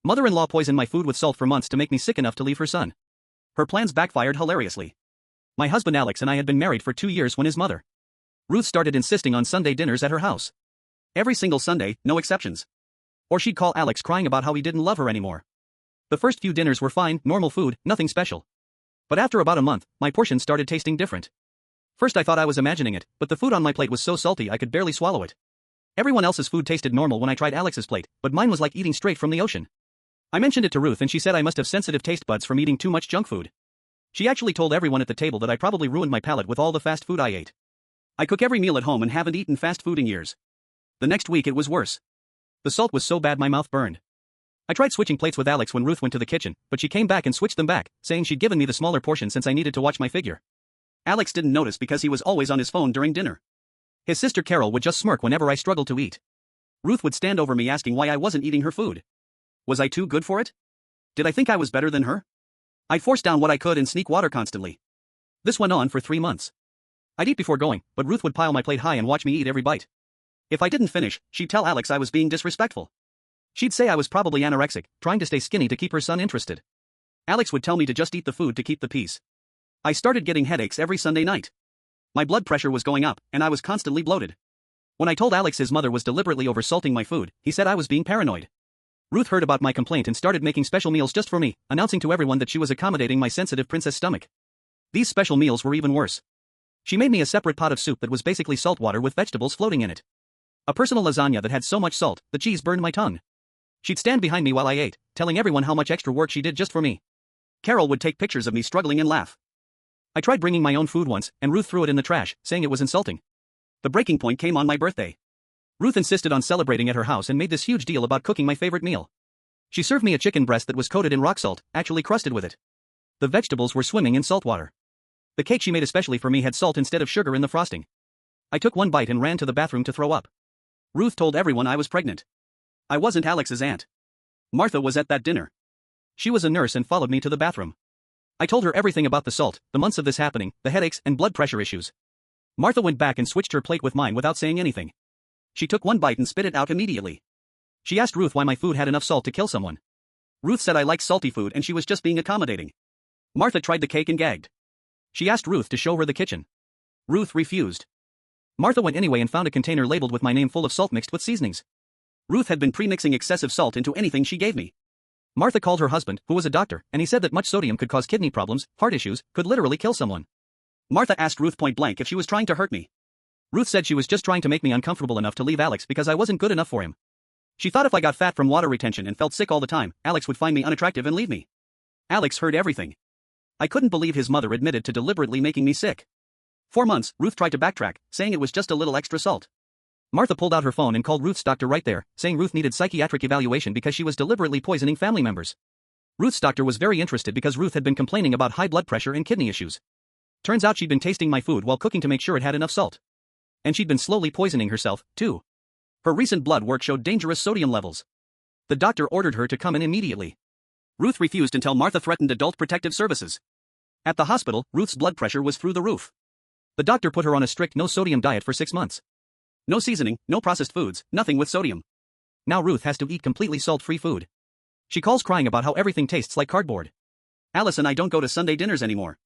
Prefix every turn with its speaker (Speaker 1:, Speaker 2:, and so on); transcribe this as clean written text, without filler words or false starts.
Speaker 1: Mother-in-law poisoned my food with salt for months to make me sick enough to leave her son. Her plans backfired hilariously. My husband Alex and I had been married for 2 years when his mother, Ruth, started insisting on Sunday dinners at her house. Every single Sunday, no exceptions. Or she'd call Alex crying about how he didn't love her anymore. The first few dinners were fine, normal food, nothing special. But after about a month, my portions started tasting different. First I thought I was imagining it, but the food on my plate was so salty I could barely swallow it. Everyone else's food tasted normal when I tried Alex's plate, but mine was like eating straight from the ocean. I mentioned it to Ruth and she said I must have sensitive taste buds from eating too much junk food. She actually told everyone at the table that I probably ruined my palate with all the fast food I ate. I cook every meal at home and haven't eaten fast food in years. The next week it was worse. The salt was so bad my mouth burned. I tried switching plates with Alex when Ruth went to the kitchen, but she came back and switched them back, saying she'd given me the smaller portion since I needed to watch my figure. Alex didn't notice because he was always on his phone during dinner. His sister Carol would just smirk whenever I struggled to eat. Ruth would stand over me asking why I wasn't eating her food. Was I too good for it? Did I think I was better than her? I'd force down what I could and sneak water constantly. This went on for 3 months. I'd eat before going, but Ruth would pile my plate high and watch me eat every bite. If I didn't finish, she'd tell Alex I was being disrespectful. She'd say I was probably anorexic, trying to stay skinny to keep her son interested. Alex would tell me to just eat the food to keep the peace. I started getting headaches every Sunday night. My blood pressure was going up, and I was constantly bloated. When I told Alex his mother was deliberately oversalting my food, he said I was being paranoid. Ruth heard about my complaint and started making special meals just for me, announcing to everyone that she was accommodating my sensitive princess stomach. These special meals were even worse. She made me a separate pot of soup that was basically salt water with vegetables floating in it. A personal lasagna that had so much salt, the cheese burned my tongue. She'd stand behind me while I ate, telling everyone how much extra work she did just for me. Carol would take pictures of me struggling and laugh. I tried bringing my own food once, and Ruth threw it in the trash, saying it was insulting. The breaking point came on my birthday. Ruth insisted on celebrating at her house and made this huge deal about cooking my favorite meal. She served me a chicken breast that was coated in rock salt, actually crusted with it. The vegetables were swimming in salt water. The cake she made especially for me had salt instead of sugar in the frosting. I took one bite and ran to the bathroom to throw up. Ruth told everyone I was pregnant. I wasn't Alex's aunt. Martha was at that dinner. She was a nurse and followed me to the bathroom. I told her everything about the salt, the months of this happening, the headaches, and blood pressure issues. Martha went back and switched her plate with mine without saying anything. She took one bite and spit it out immediately. She asked Ruth why my food had enough salt to kill someone. Ruth said I liked salty food and she was just being accommodating. Martha tried the cake and gagged. She asked Ruth to show her the kitchen. Ruth refused. Martha went anyway and found a container labeled with my name full of salt mixed with seasonings. Ruth had been pre-mixing excessive salt into anything she gave me. Martha called her husband, who was a doctor, and he said that much sodium could cause kidney problems, heart issues, could literally kill someone. Martha asked Ruth point blank if she was trying to hurt me. Ruth said she was just trying to make me uncomfortable enough to leave Alex because I wasn't good enough for him. She thought if I got fat from water retention and felt sick all the time, Alex would find me unattractive and leave me. Alex heard everything. I couldn't believe his mother admitted to deliberately making me sick. 4 months, Ruth tried to backtrack, saying it was just a little extra salt. Martha pulled out her phone and called Ruth's doctor right there, saying Ruth needed psychiatric evaluation because she was deliberately poisoning family members. Ruth's doctor was very interested because Ruth had been complaining about high blood pressure and kidney issues. Turns out she'd been tasting my food while cooking to make sure it had enough salt. And she'd been slowly poisoning herself, too. Her recent blood work showed dangerous sodium levels. The doctor ordered her to come in immediately. Ruth refused until Martha threatened Adult Protective Services. At the hospital, Ruth's blood pressure was through the roof. The doctor put her on a strict no-sodium diet for 6 months. No seasoning, no processed foods, nothing with sodium. Now Ruth has to eat completely salt-free food. She calls crying about how everything tastes like cardboard. Alice and I don't go to Sunday dinners anymore.